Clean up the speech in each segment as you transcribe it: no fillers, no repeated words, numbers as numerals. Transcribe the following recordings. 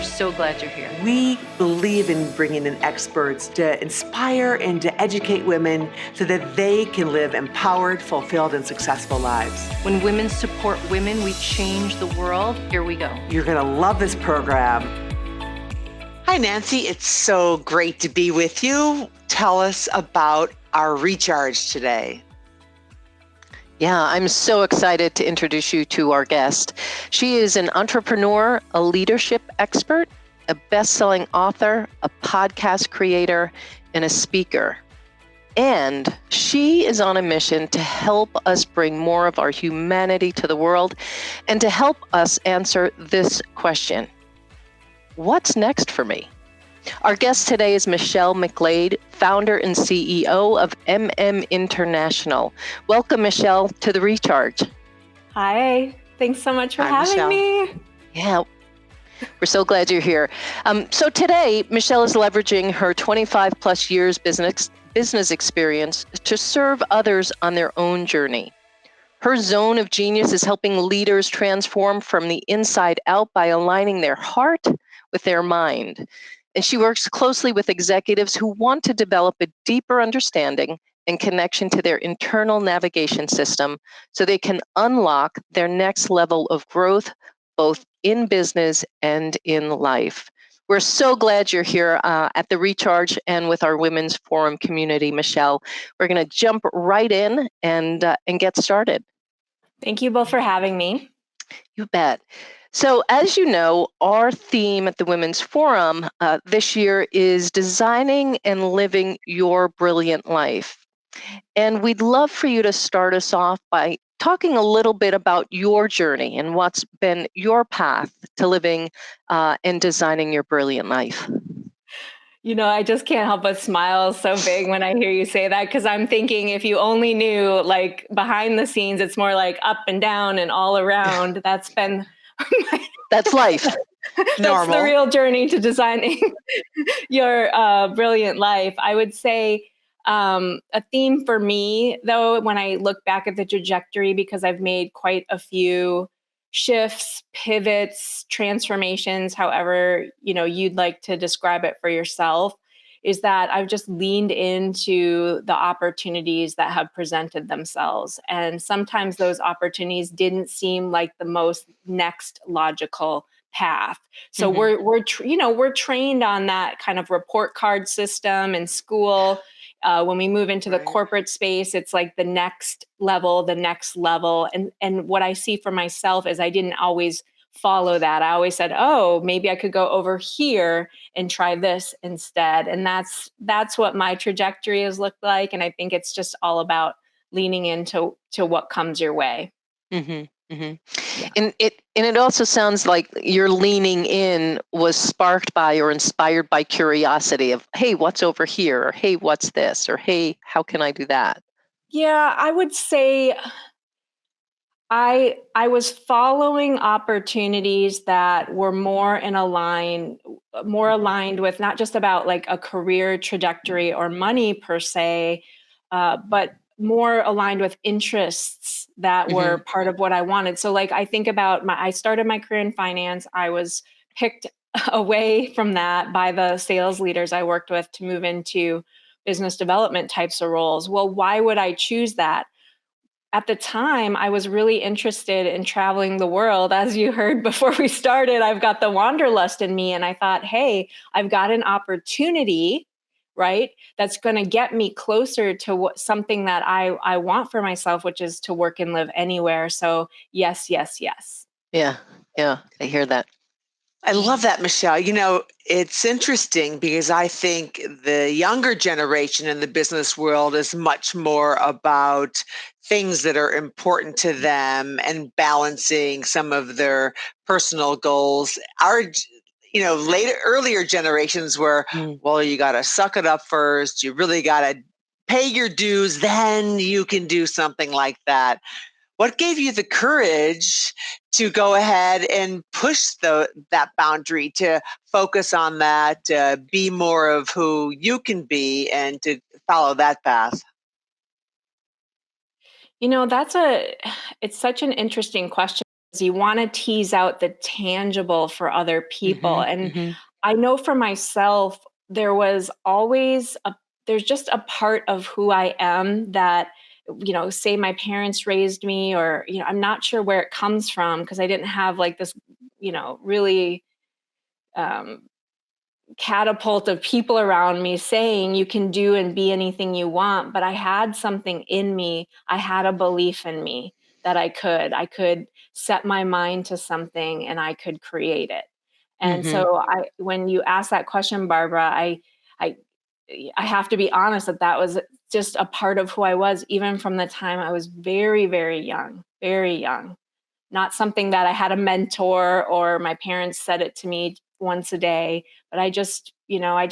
We're so glad you're here. We believe in bringing in experts to inspire and to educate women so that they can live empowered, fulfilled, and successful lives. When women support women, we change the world. Here we go. You're going to love this program. Hi, Nancy. It's so great to be with you. Tell us about our recharge today. Yeah, I'm so excited to introduce you to our guest. She is an entrepreneur, a leadership expert, a best-selling author, a podcast creator, and a speaker. And she is on a mission to help us bring more of our humanity to the world and to help us answer this question: what's next for me? Our guest today is Michelle McGlade, founder and CEO of International. Welcome, Michelle, to the Recharge. Hi, thanks so much for having me. Yeah, we're so glad you're here. So today, Michelle is leveraging her 25 plus years business experience to serve others on their own journey. Her zone of genius is helping leaders transform from the inside out by aligning their heart with their mind. And she works closely with executives who want to develop a deeper understanding and connection to their internal navigation system so they can unlock their next level of growth, both in business and in life. We're so glad you're here at the Recharge and with our Women's Forum community, Michelle. We're going to jump right in and get started. Thank you both for having me. You bet. So as you know, our theme at the Women's Forum this year is designing and living your brilliant life. And we'd love for you to start us off by talking a little bit about your journey and what's been your path to living and designing your brilliant life. You know, I just can't help but smile so big when I hear you say that, because I'm thinking if you only knew, like, behind the scenes, it's more like up and down and all around. That's been That's life. That's Normal. the real journey to designing your brilliant life. I would say a theme for me, though, when I look back at the trajectory, because I've made quite a few shifts, pivots, transformations, however, you'd like to describe it for yourself, is that I've just leaned into the opportunities that have presented themselves. And sometimes those opportunities didn't seem like the most next logical path. So we're trained on that kind of report card system in school. When we move into the corporate space, it's like the next level. And what I see for myself is I didn't always follow that. I always said, oh, maybe I could go over here and try this instead. And that's what my trajectory has looked like. And I think it's just all about leaning into what comes your way. Mm-hmm, mm-hmm. Yeah. And it also sounds like your leaning in was sparked by or inspired by curiosity of, hey, what's over here? Or hey, what's this? Or hey, how can I do that? Yeah, I would say I was following opportunities that were more aligned with not just about like a career trajectory or money per se, but more aligned with interests that were part of what I wanted. So like I think about I started my career in finance. I was picked away from that by the sales leaders I worked with to move into business development types of roles. Well, why would I choose that? At the time, I was really interested in traveling the world. As you heard before we started, I've got the wanderlust in me. And I thought, hey, I've got an opportunity, right, that's going to get me closer to something that I want for myself, which is to work and live anywhere. So yes, yes, yes. Yeah, I hear that. I love that, Michelle. It's interesting because I think the younger generation in the business world is much more about things that are important to them and balancing some of their personal goals. Earlier generations were, well, you got to suck it up first. You really got to pay your dues, then you can do something like that. What gave you the courage to go ahead and push that boundary, to focus on that, to be more of who you can be and to follow that path? It's such an interesting question. you want to tease out the tangible for other people. Mm-hmm, And mm-hmm. I know for myself, there's just a part of who I am that, say my parents raised me, or, I'm not sure where it comes from, because I didn't have like this, really um, catapult of people around me saying you can do and be anything you want. But I had something in me. I had a belief in me that I could set my mind to something and I could create it. And Mm-hmm. so when you ask that question, Barbara, I have to be honest that was just a part of who I was, even from the time I was very, very young, very young. Not something that I had a mentor or my parents said it to me once a day, but I just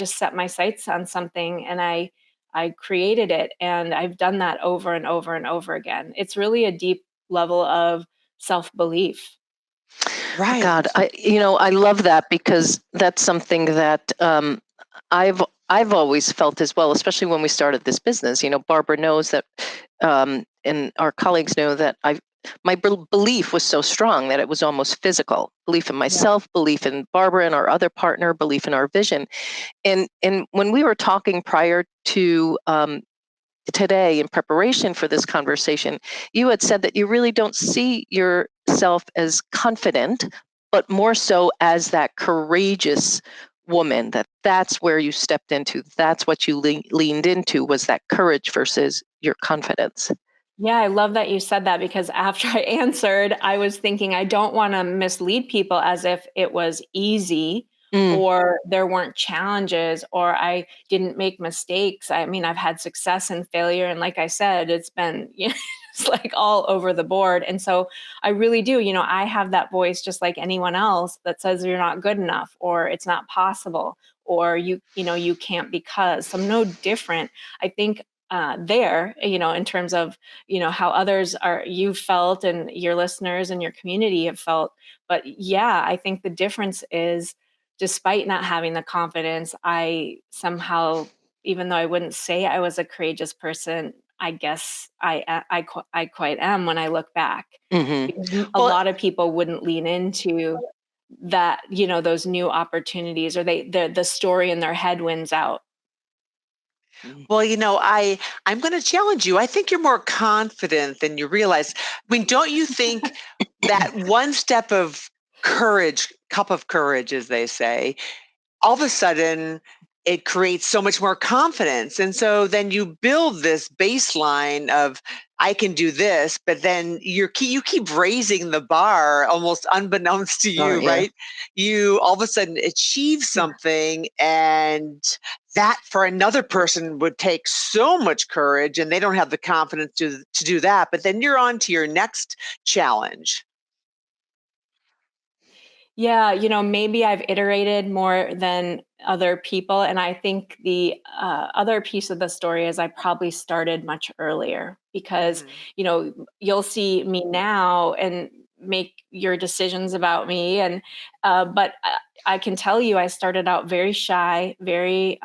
set my sights on something and I created it. And I've done that over and over and over again. It's really a deep level of self-belief. Right. God, I love that, because that's something that I've always felt as well, especially when we started this business. Barbara knows that, and our colleagues know that my belief was so strong that it was almost physical. Belief in myself, belief in Barbara and our other partner, belief in our vision. And when we were talking prior to today in preparation for this conversation, you had said that you really don't see yourself as confident, but more so as that courageous woman, that's where you stepped into. That's what you leaned into, was that courage versus your confidence. Yeah, I love that you said that, because after I answered, I was thinking I don't want to mislead people as if it was easy or there weren't challenges or I didn't make mistakes. I mean, I've had success and failure. And like I said, it's been, it's like all over the board. And so I really do, I have that voice just like anyone else that says you're not good enough or it's not possible or you can't, because. So I'm no different. I think there, in terms of, how others you felt and your listeners and your community have felt. But yeah, I think the difference is, despite not having the confidence, I somehow, even though I wouldn't say I was a courageous person, I guess I quite am when I look back. Mm-hmm. Because a Well, lot of people wouldn't lean into that, those new opportunities, or the story in their head wins out. well, I'm going to challenge you. I think you're more confident than you realize. I mean, don't you think that one step of courage, cup of courage, as they say, all of a sudden it creates so much more confidence. And so then you build this baseline of, I can do this, but then you keep raising the bar almost unbeknownst to you, yeah. right? You all of a sudden achieve something, and that for another person would take so much courage, and they don't have the confidence to do that. But then you're on to your next challenge. Yeah, maybe I've iterated more than other people. And I think the other piece of the story is I probably started much earlier, because, you'll see me now and make your decisions about me. And, but I can tell you, I started out very shy, very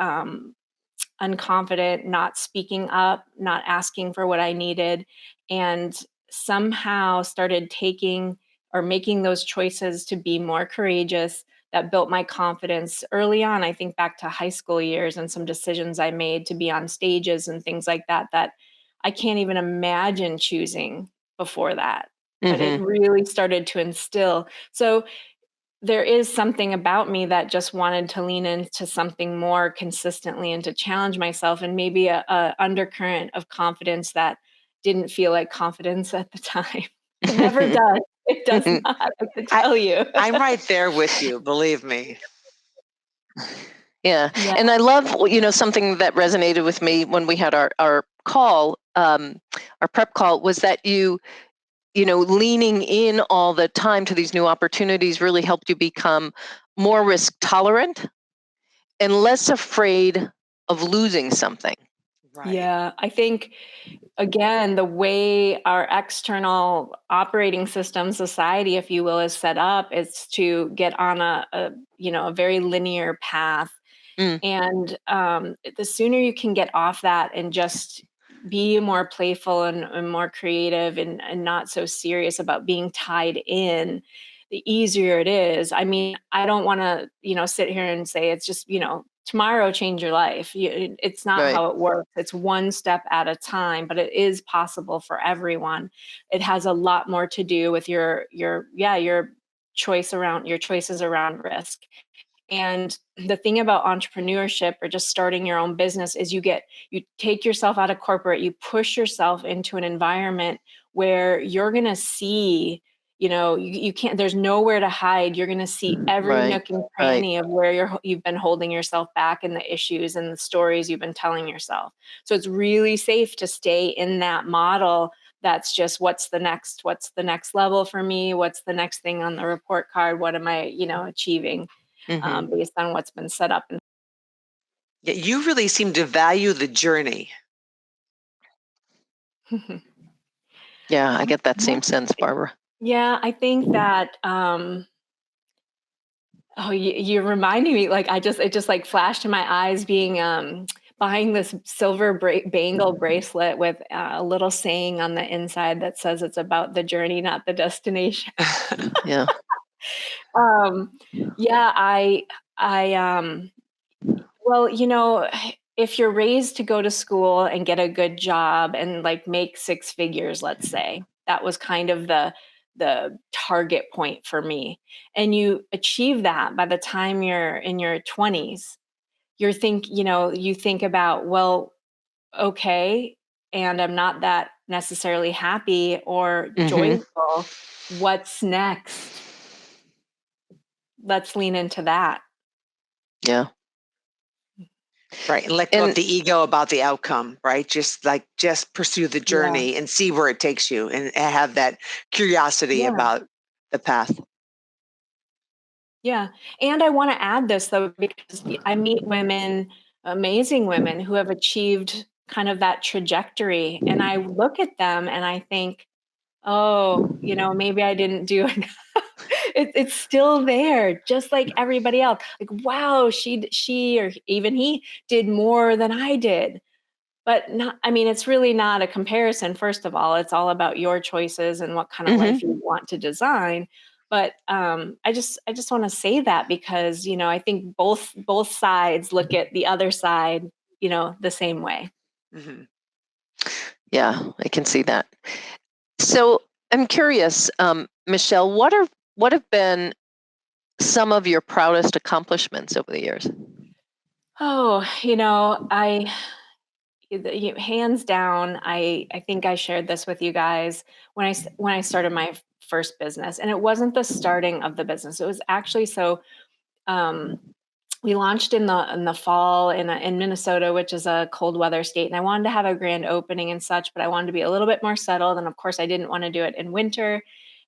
unconfident, not speaking up, not asking for what I needed, and somehow started taking or making those choices to be more courageous. That built my confidence early on. I think back to high school years and some decisions I made to be on stages and things like that, that I can't even imagine choosing before that. But it really started to instill. So there is something about me that just wanted to lean into something more consistently and to challenge myself, and maybe a undercurrent of confidence that didn't feel like confidence at the time. It never does. It does not, I can tell you. I'm right there with you, believe me. Yeah. And I love, something that resonated with me when we had our call, our prep call, was that leaning in all the time to these new opportunities really helped you become more risk tolerant and less afraid of losing something. Right. Yeah, I think, again, the way our external operating system, society, if you will, is set up, is to get on a very linear path. And the sooner you can get off that and just be more playful and more creative and not so serious about being tied in, the easier it is. I mean, I don't want to, sit here and say it's just, tomorrow change your life. It's not Right. how it works. It's one step at a time, but it is possible for everyone. It has a lot more to do with your choices around risk. And the thing about entrepreneurship or just starting your own business is you take yourself out of corporate, you push yourself into an environment where you're going to see, you can't, there's nowhere to hide. You're going to see every Right, nook and cranny of where you've been holding yourself back and the issues and the stories you've been telling yourself. So it's really safe to stay in that model. That's just what's the next level for me? What's the next thing on the report card? What am I, achieving? Based on what's been set up. Yeah, you really seem to value the journey. Yeah, I get that same sense, Barbara. Yeah, I think that, you're reminding me, like, it just like flashed in my eyes being, buying this silver bangle bracelet with a little saying on the inside that says it's about the journey, not the destination. Yeah. Yeah, well, if you're raised to go to school and get a good job and like make six figures, let's say, that was kind of the target point for me. And you achieve that by the time you're in your 20s. You think about, well, okay, and I'm not that necessarily happy or joyful. What's next? Let's lean into that. Yeah. Right. And let go of the ego about the outcome, right? Just pursue the journey and see where it takes you and have that curiosity about the path. Yeah. And I want to add this though, because I meet women, amazing women who have achieved kind of that trajectory. And I look at them and I think, oh, maybe I didn't do it. It's still there, just like everybody else. Like, wow, she or even he did more than I did. But it's really not a comparison. First of all, it's all about your choices and what kind of life you want to design. But I just want to say that because, I think both sides look at the other side, the same way. Mm-hmm. Yeah, I can see that. So I'm curious, Michelle, what have been some of your proudest accomplishments over the years? Oh, hands down, I think I shared this with you guys when I started my first business, and it wasn't the starting of the business. It was actually we launched in the fall in Minnesota, which is a cold weather state, and I wanted to have a grand opening and such, but I wanted to be a little bit more settled, and of course, I didn't want to do it in winter,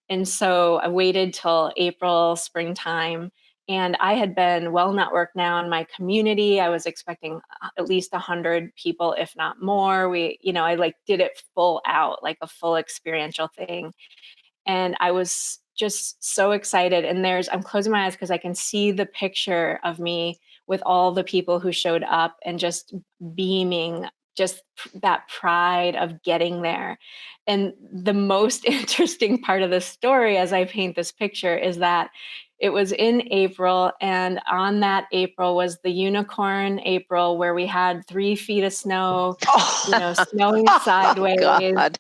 and so I waited till April, springtime. And I had been well networked now in my community. I was expecting at least 100 people, if not more. I did it full out, like a full experiential thing. And I was just so excited. And I'm closing my eyes because I can see the picture of me with all the people who showed up and just beaming, just that pride of getting there. And the most interesting part of the story, as I paint this picture, is that it was in April, and on that April was the unicorn April, where we had 3 feet of snow, snowing sideways. God.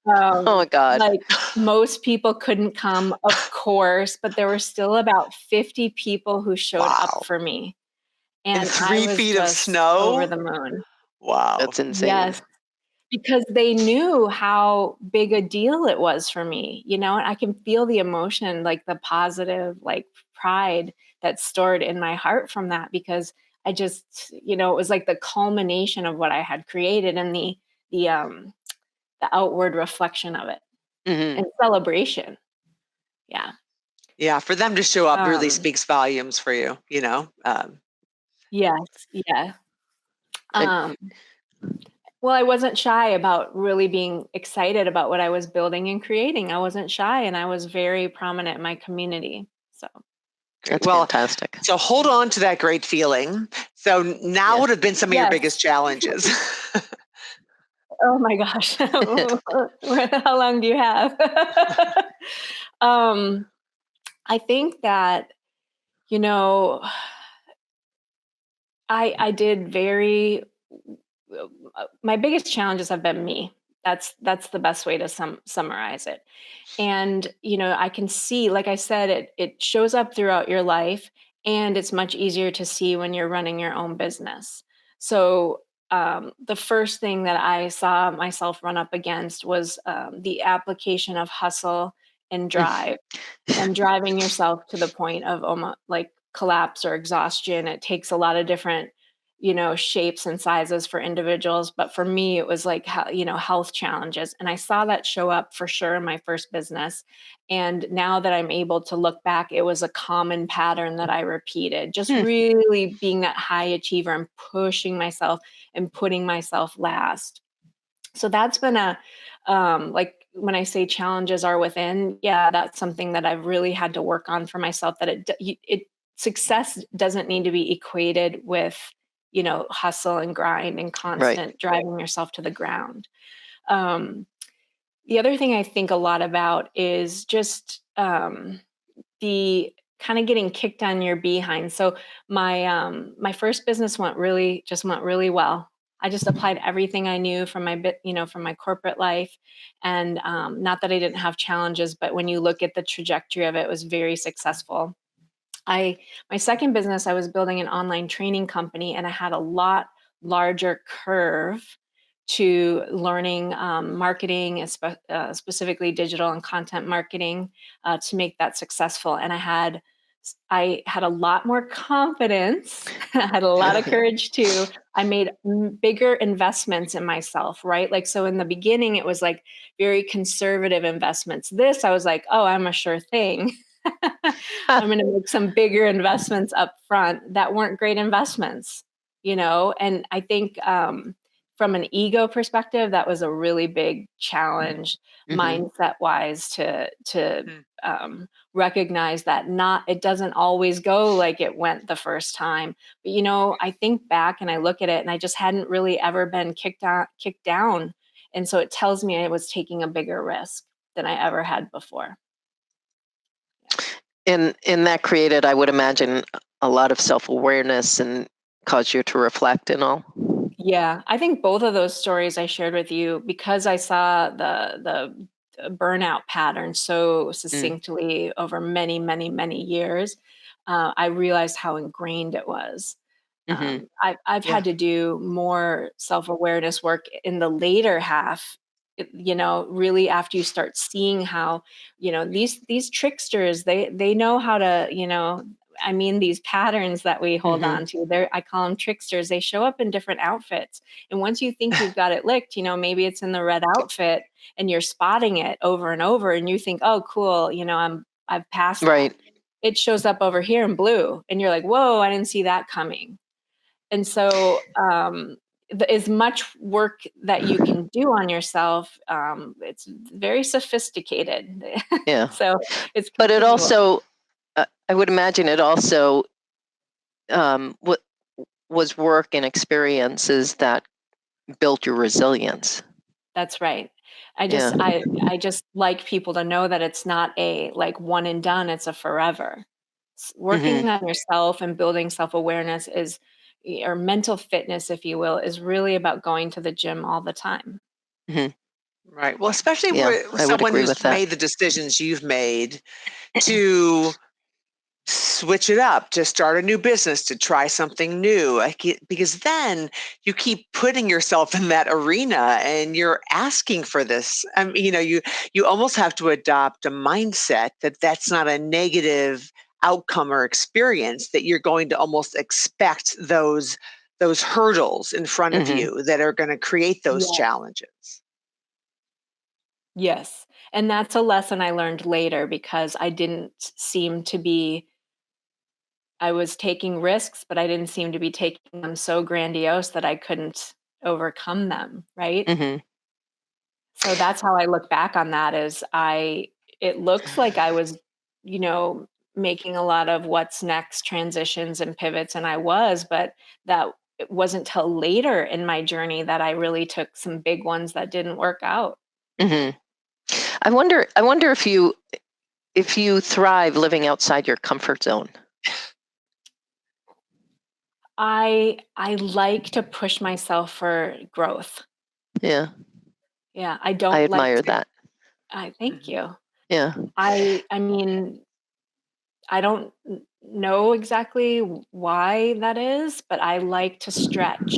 Oh God. Like most people couldn't come, of course, but there were still about 50 people who showed up for me. And 3 feet of snow? Over the moon. Wow. That's insane. Yes. Because they knew how big a deal it was for me, and I can feel the emotion, like the positive, like pride that's stored in my heart from that, because I just, it was like the culmination of what I had created and the outward reflection of it and celebration. Yeah. Yeah. For them to show up really speaks volumes for you, Yes. Yeah. Well, I wasn't shy about really being excited about what I was building and creating. I wasn't shy, and I was very prominent in my community. So that's fantastic. So hold on to that great feeling. So now would have been some of your biggest challenges. Oh my gosh. How long do you have? I think that, you know, I did very, my biggest challenges have been me. That's the best way to summarize it. And, I can see, like I said, it shows up throughout your life, and it's much easier to see when you're running your own business. So, the first thing that I saw myself run up against was the application of hustle and drive, and driving yourself to the point of almost like collapse or exhaustion. It takes a lot of different, shapes and sizes for individuals. But for me, it was like, health challenges. And I saw that show up for sure in my first business. And now that I'm able to look back, it was a common pattern that I repeated, just really being that high achiever and pushing myself and putting myself last. So that's been like when I say challenges are within, yeah, that's something that I've really had to work on for myself, that success doesn't need to be equated with, hustle and grind and constant driving yourself to the ground. The other thing I think a lot about is just the kind of getting kicked on your behind. So my first business went really well. I just applied everything I knew from from my corporate life, and not that I didn't have challenges, but when you look at the trajectory of it, it was very successful. My second business, I was building an online training company, and I had a lot larger curve to learning marketing, specifically digital and content marketing, to make that successful. And I had a lot more confidence. I had a lot of courage too. I made bigger investments in myself, right? Like, so in the beginning, it was like very conservative investments. This, I was like, oh, I'm a sure thing. I'm going to make some bigger investments up front that weren't great investments, And I think from an ego perspective, that was a really big challenge, mindset wise, to recognize that it doesn't always go like it went the first time. But I think back and I look at it, and I just hadn't really ever been kicked down, and so it tells me I was taking a bigger risk than I ever had before. And that created, I would imagine, a lot of self-awareness and caused you to reflect and all. Yeah, I think both of those stories I shared with you, because I saw the burnout pattern so succinctly over many, many, many years, I realized how ingrained it was. I've had to do more self-awareness work in the later half, really after you start seeing how, these tricksters, they know how to, these patterns that we hold on to, I call them tricksters. They show up in different outfits. And once you think you've got it licked, maybe it's in the red outfit and you're spotting it over and over and you think, oh, cool, I've passed that. It shows up over here in blue and you're like, whoa, I didn't see that coming. And so as much work that you can do on yourself, it's very sophisticated. Yeah. So it's, but it also, I would imagine it also was work and experiences that built your resilience. That's right. I just like people to know that it's not a like one and done, it's a forever. Working on yourself and building self-awareness or mental fitness, if you will, is really about going to the gym all the time. Right. Well, especially for someone who's made the decisions you've made to switch it up, to start a new business, to try something new, because then you keep putting yourself in that arena and you're asking for this. You almost have to adopt a mindset that that's not a negative outcome or experience, that you're going to almost expect those hurdles in front of you that are going to create those challenges. Yes. And that's a lesson I learned later, because I was taking risks, but I didn't seem to be taking them so grandiose that I couldn't overcome them. Right. So that's how I look back on that. It looks like I was, making a lot of what's next transitions and pivots, and I was, but that it wasn't till later in my journey that I really took some big ones that didn't work out. Mm-hmm. I wonder if you thrive living outside your comfort zone. I like to push myself for growth. Yeah. Yeah, I don't I like admire to. that. Thank you. Yeah. I mean, I don't know exactly why that is, but I like to stretch.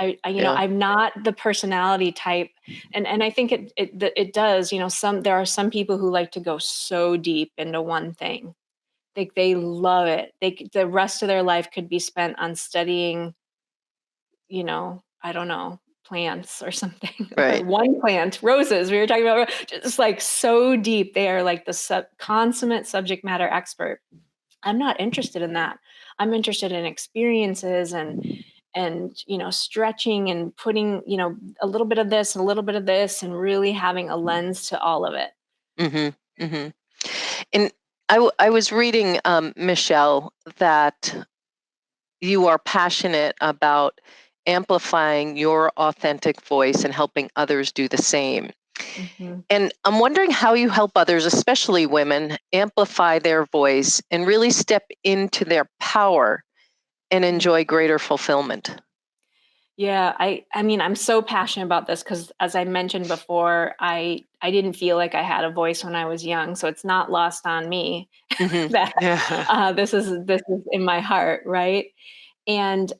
Yeah. I'm not the personality type, and I think it does. There are some people who like to go so deep into one thing. They love it. The rest of their life could be spent on studying, I don't know, plants or something, or Right. one plant, roses. We were talking about just like so deep. They are like the consummate subject matter expert. I'm not interested in that. I'm interested in experiences and stretching and putting a little bit of this and a little bit of this and really having a lens to all of it. Mm-hmm. Mm-hmm. And I was reading, Michelle, that you are passionate about amplifying your authentic voice and helping others do the same. Mm-hmm. And I'm wondering how you help others, especially women, amplify their voice and really step into their power and enjoy greater fulfillment. Yeah, I mean, I'm so passionate about this because, as I mentioned before, I didn't feel like I had a voice when I was young, so it's not lost on me Mm-hmm. that Yeah. this is in my heart, right? And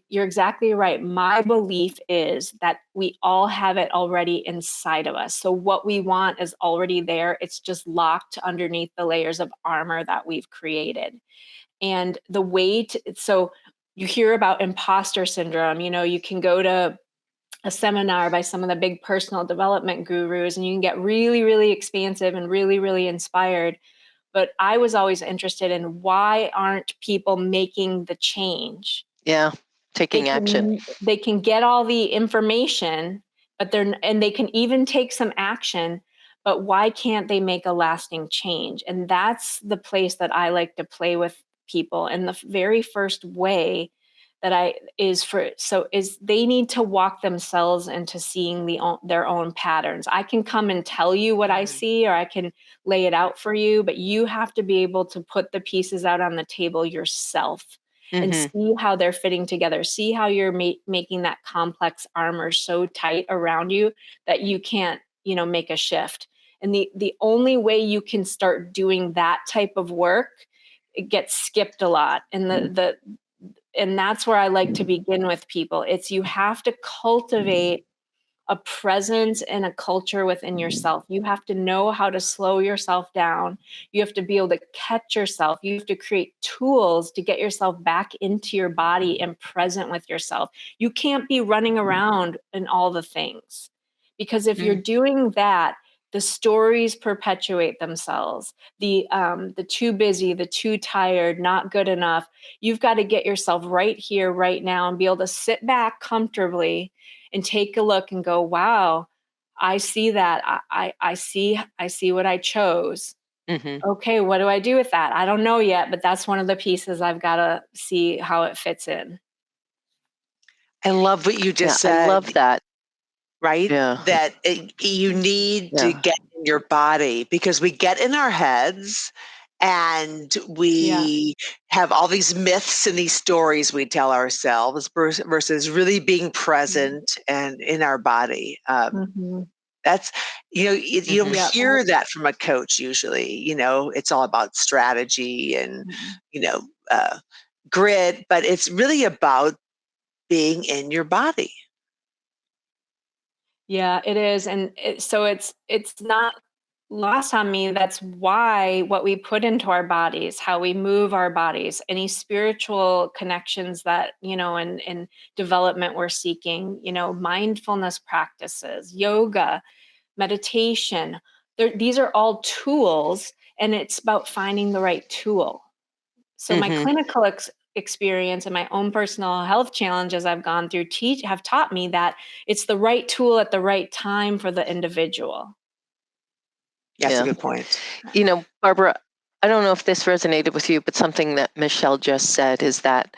you're exactly right. My belief is that we all have it already inside of us. So what we want is already there. It's just locked underneath the layers of armor that we've created. And the way to, so you hear about imposter syndrome. You can go to a seminar by some of the big personal development gurus and you can get really, really expansive and really, really inspired. But I was always interested in, why aren't people making the change? Yeah, taking action. They can get all the information, and they can even take some action, but why can't they make a lasting change? And that's the place that I like to play with people. And the very first way that is they need to walk themselves into seeing their own patterns. I can come and tell you what I see, or I can lay it out for you, but you have to be able to put the pieces out on the table yourself and Mm-hmm. see how they're fitting together. See how you're making that complex armor so tight around you that you can't, make a shift. And the only way you can start doing that type of work, it gets skipped a lot. And that's where I like to begin with people. It's, you have to cultivate a presence and a culture within yourself. You have to know how to slow yourself down. You have to be able to catch yourself. You have to create tools to get yourself back into your body and present with yourself. You can't be running around in all the things, because if you're doing that, the stories perpetuate themselves. The too busy, the too tired, not good enough. You've got to get yourself right here, right now, and be able to sit back comfortably and take a look and go, wow, I see that. I see what I chose. Mm-hmm. Okay, what do I do with that? I don't know yet, but that's one of the pieces I've got to see how it fits in. I love what you Yeah, just I said, love that. right? Yeah. That you need to Yeah. get in your body, because we get in our heads and Yeah. we have all these myths and these stories we tell ourselves versus really being present and in our body. Mm-hmm. That's, you don't Yeah. hear that from a coach usually. It's all about strategy and, you know, uh, grit, but it's really about being in your body. Yeah, it is. And so it's not lost on me. That's why what we put into our bodies, how we move our bodies, any spiritual connections that, in development we're seeking, mindfulness practices, yoga, meditation. These are all tools, and it's about finding the right tool. So my Mm-hmm. clinical experience and my own personal health challenges I've gone through have taught me that it's the right tool at the right time for the individual. That's a Yeah. good point. Barbara, I don't know if this resonated with you, but something that Michelle just said is that,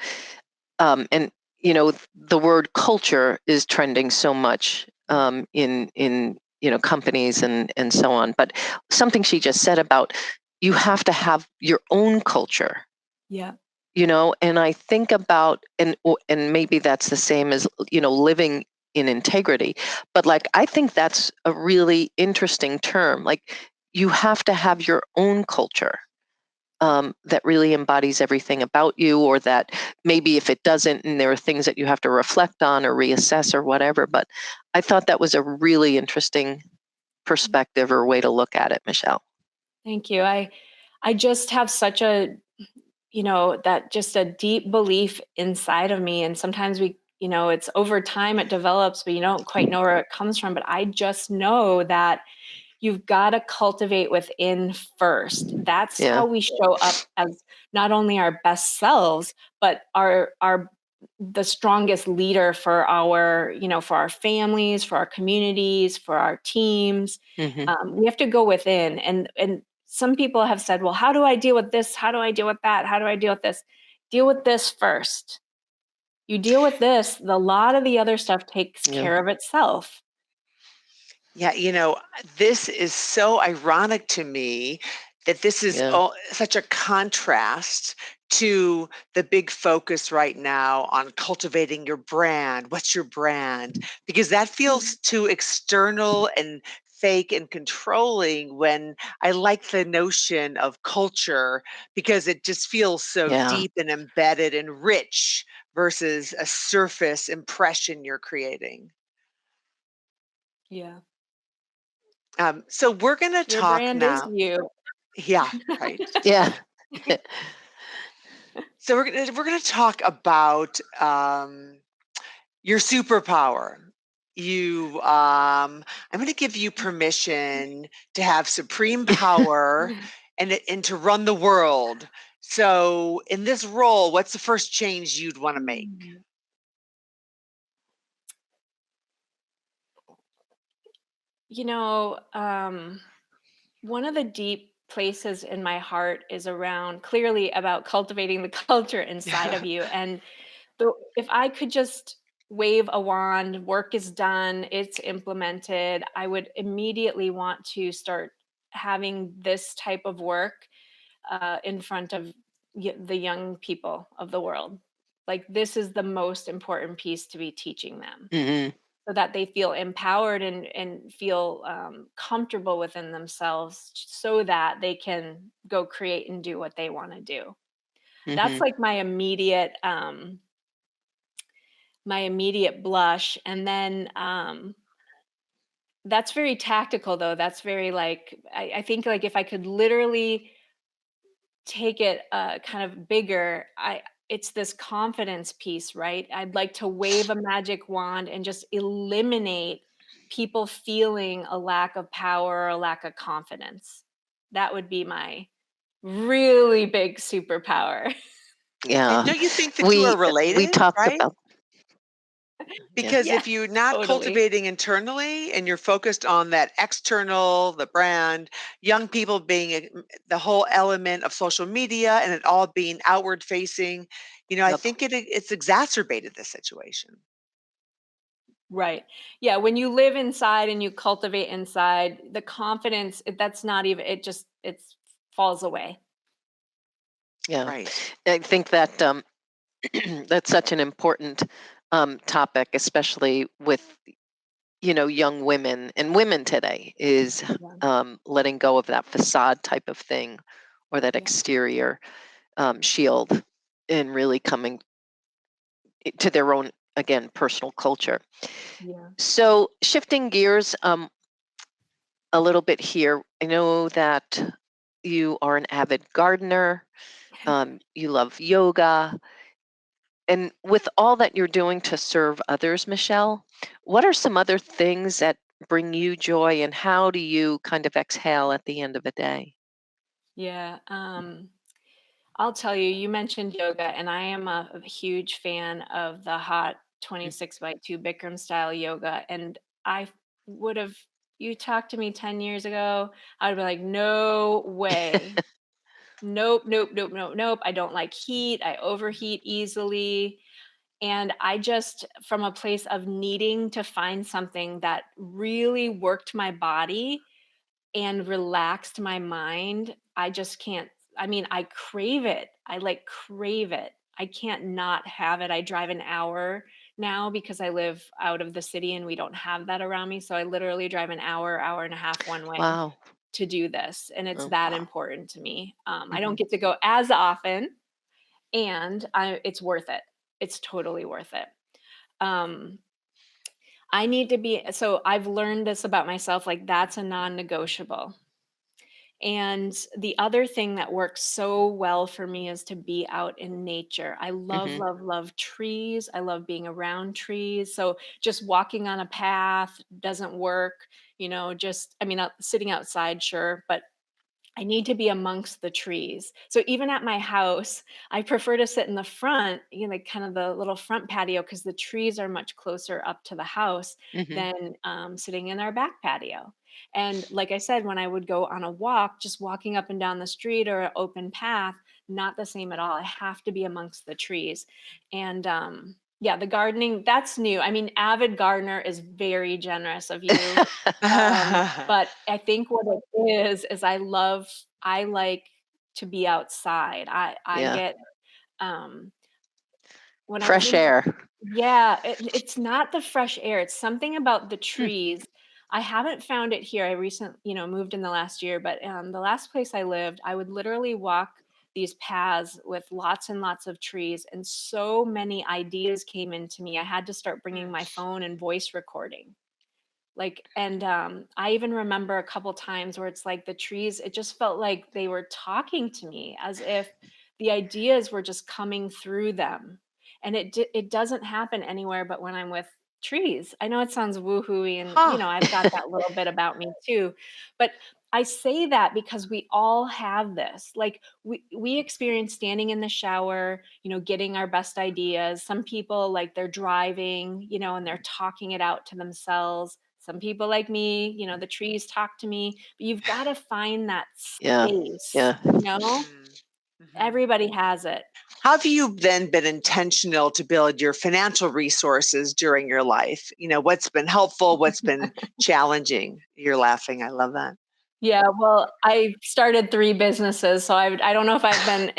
and the word culture is trending so much in companies and so on. But something she just said about you have to have your own culture. Yeah. And I think about and maybe that's the same as living in integrity, but like I think that's a really interesting term. Like you have to have your own culture that really embodies everything about you, or that maybe if it doesn't, and there are things that you have to reflect on or reassess or whatever. But I thought that was a really interesting perspective or way to look at it, Michelle. Thank you. I just have such a that just a deep belief inside of me, and sometimes it's over time it develops, but you don't quite know where it comes from. But I just know that you've got to cultivate within first. That's Yeah. how we show up as not only our best selves, but the strongest leader for our families, for our communities, for our teams. We have to go within, and some people have said, well, how do I deal with this? How do I deal with that? How do I deal with this? Deal with this first. You deal with this, a lot of the other stuff takes care of itself. Yeah, this is so ironic to me that this is such a contrast to the big focus right now on cultivating your brand. What's your brand? Because that feels too external and fake and controlling, when I like the notion of culture because it just feels so deep and embedded and rich versus a surface impression you're creating. Yeah. So we're going to Your talk brand is now. you. Yeah, right. Yeah. So we're going to talk about your superpower. I'm going to give you permission to have supreme power and to run the world. So in this role, what's the first change you'd want to make? One of the deep places in my heart is clearly about cultivating the culture inside of you. And if I could just wave a wand, work is done, it's implemented, I would immediately want to start having this type of work in front of the young people of the world. Like, this is the most important piece to be teaching them, so that they feel empowered and feel comfortable within themselves, so that they can go create and do what they want to do. That's like my immediate blush. And then that's very tactical, though. That's very I think like if I could literally take it kind of bigger, it's this confidence piece, right? I'd like to wave a magic wand and just eliminate people feeling a lack of power or a lack of confidence. That would be my really big superpower. Yeah. And don't you think the two are related, we talked right? about Because if Yes, you're not totally. cultivating internally and you're focused on that external, the brand, young people being the whole element of social media and it all being outward facing, I think it's exacerbated this situation. Right. Yeah. When you live inside and you cultivate inside, the confidence, that's not even, it falls away. Yeah. Right. I think that that's such an important topic, especially with young women and women today, is letting go of that facade type of thing, or that exterior shield, and really coming to their own, again, personal culture. Yeah. So shifting gears a little bit here, I know that you are an avid gardener. You love yoga. And with all that you're doing to serve others, Michelle, what are some other things that bring you joy, and how do you kind of exhale at the end of a day? Yeah. I'll tell you, you mentioned yoga, and I am a huge fan of the hot 26x2 Bikram style yoga. And I would have, you talked to me 10 years ago, I would be like, no way. Nope, nope, nope, nope, nope. I don't like heat. I overheat easily. And I just, from a place of needing to find something that really worked my body and relaxed my mind, I just can't. I mean, I crave it. I like crave it. I can't not have it. I drive an hour now because I live out of the city and we don't have that around me. So I literally drive an hour, hour and a half one way Wow. to do this. And it's Oh, that wow. important to me. I don't mhm. get to go as often, and it's worth it. It's totally worth it. Um, I need to be, so I've learned this about myself, like that's a non-negotiable. And the other thing that works so well for me is to be out in nature. I love, Mhm. love, love trees. I love being around trees. So just walking on a path doesn't work, just, I mean, sitting outside, sure, but I need to be amongst the trees. So even at my house, I prefer to sit in the front, like kind of the little front patio, because the trees are much closer up to the house Mhm. than sitting in our back patio. And like I said, when I would go on a walk, just walking up and down the street or an open path, not the same at all. I have to be amongst the trees. And yeah, the gardening, that's new. I mean, avid gardener is very generous of you. But I think what it is I like to be outside. I Yeah. get, um when I was Fresh in air. yeah, it's not the fresh air, it's something about the Hmm. trees. I haven't found it here. I moved in the last year, but, the last place I lived, I would literally walk these paths with lots and lots of trees, and so many ideas came into me. I had to start bringing my phone and voice recording. Like, and I even remember a couple times where it's like the trees, it just felt like they were talking to me as if the ideas were just coming through them. And it doesn't happen anywhere but when I'm with trees. I know it sounds woohooey, and Huh. I've got that little bit about me too. But I say that because we all have this. Like, we experience standing in the shower, getting our best ideas. Some people, like, they're driving, and they're talking it out to themselves. Some people like me, the trees talk to me, but you've got to find that Yeah. space, Yeah. Mhm. Mhm. everybody has it. How have you then been intentional to build your financial resources during your life? What's been helpful? What's been challenging? You're laughing. I love that. Yeah, well, I started 3 businesses, so I don't know if I've been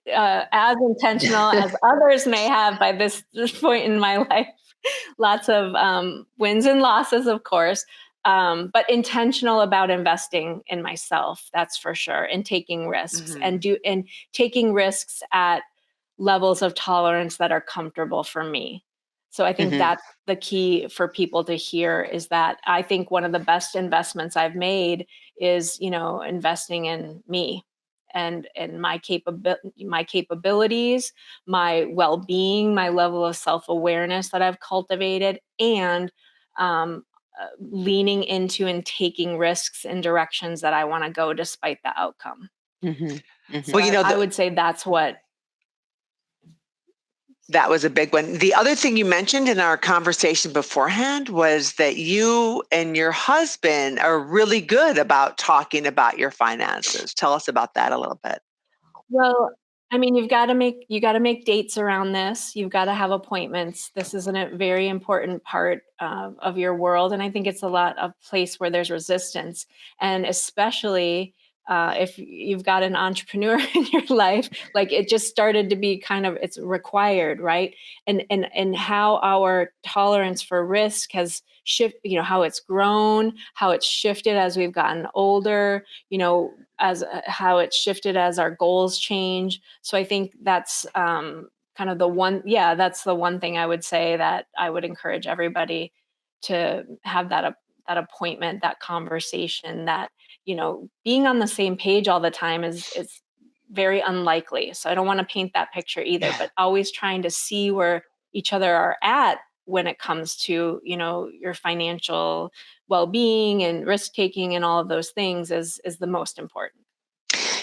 as intentional as others may have by this point in my life. Lots of, wins and losses, of course, but intentional about investing in myself, that's for sure, and taking risks, Mhm. and taking risks at levels of tolerance that are comfortable for me. So I think Mhm. that's the key for people to hear, is that I think one of the best investments I've made is, investing in me and my capabilities, my well-being, my level of self-awareness that I've cultivated, and leaning into and taking risks in directions that I want to go despite the outcome. Mhm. So Mhm. Well, I would say that's what. that was a big one. The other thing you mentioned in our conversation beforehand was that you and your husband are really good about talking about your finances. Tell us about that a little bit. Well, I mean, you got to make dates around this. You've got to have appointments. This is a very important part of your world, and I think it's a lot of place where there's resistance, and especially if you've got an entrepreneur in your life, like it just started to be kind of, it's required, right? And how our tolerance for risk has shifted. How it's grown, how it's shifted as we've gotten older. As how it's shifted as our goals change. So I think that's kind of the one. Yeah, that's the one thing I would say that I would encourage everybody to have, that appointment, that conversation. That, being on the same page all the time is very unlikely. So I don't want to paint that picture either. Yeah. But always trying to see where each other are at when it comes to, your financial well-being and risk taking and all of those things is the most important.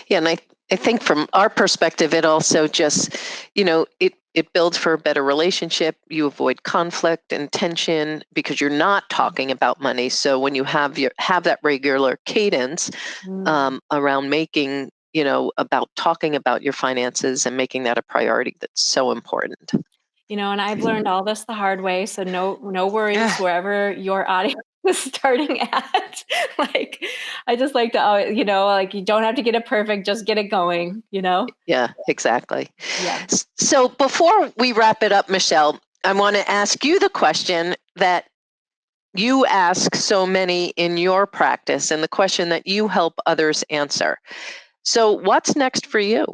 Yeah, and I think from our perspective, it also just, it builds for a better relationship. You avoid conflict and tension because you're not talking about money. So when you have that regular cadence Mm. around making, about talking about your finances and making that a priority, that's so important. And I've learned all this the hard way. So no worries Yeah. wherever your audience is starting at. Like, I just like to, like, you don't have to get it perfect, just get it going, Yeah, exactly. Yeah. So before we wrap it up, Michelle, I want to ask you the question that you ask so many in your practice and the question that you help others answer. So what's next for you?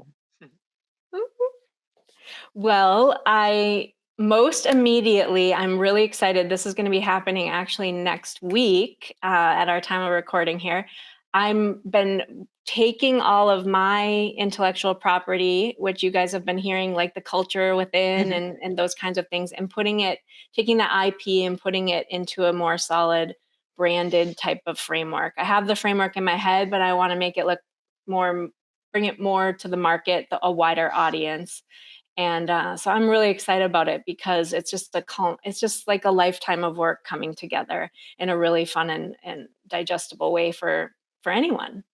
Well, most immediately, I'm really excited. This is going to be happening actually next week at our time of recording here. I'm been taking all of my intellectual property, which you guys have been hearing, like the culture within and those kinds of things, and taking the IP and putting it into a more solid branded type of framework. I have the framework in my head, but I want to make it look bring it more to the market, a wider audience. And so I'm really excited about it because it's just like a lifetime of work coming together in a really fun and digestible way for anyone.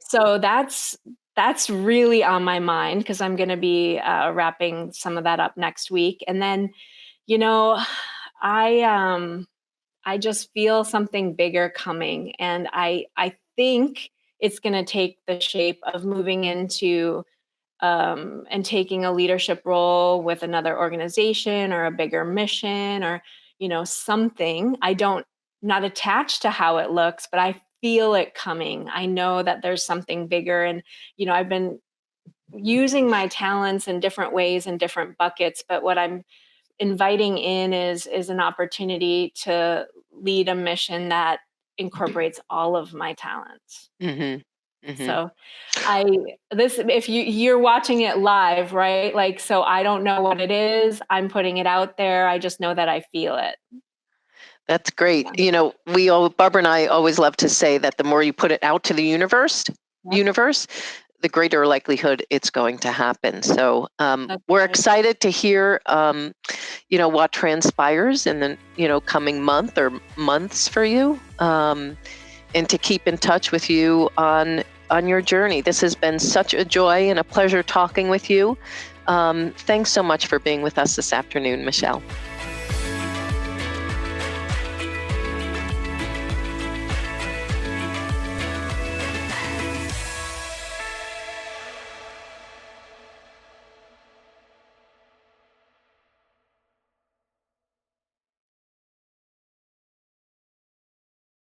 So that's really on my mind because I'm going to be wrapping some of that up next week. And then, I just feel something bigger coming, and I think it's going to take the shape of moving into and taking a leadership role with another organization or a bigger mission or something. Not attached to how it looks, but I feel it coming. I know that there's something bigger, and I've been using my talents in different ways in different buckets, but what I'm inviting in is an opportunity to lead a mission that incorporates all of my talents. So if you're watching it live, right? Like, so I don't know what it is. I'm putting it out there. I just know that I feel it. That's great. Barbara and I always love to say that the more you put it out to the universe, the greater likelihood it's going to happen. So we're excited to hear, what transpires in the, coming month or months for you, and to keep in touch with you on your journey. This has been such a joy and a pleasure talking with you. Thanks so much for being with us this afternoon, Michelle.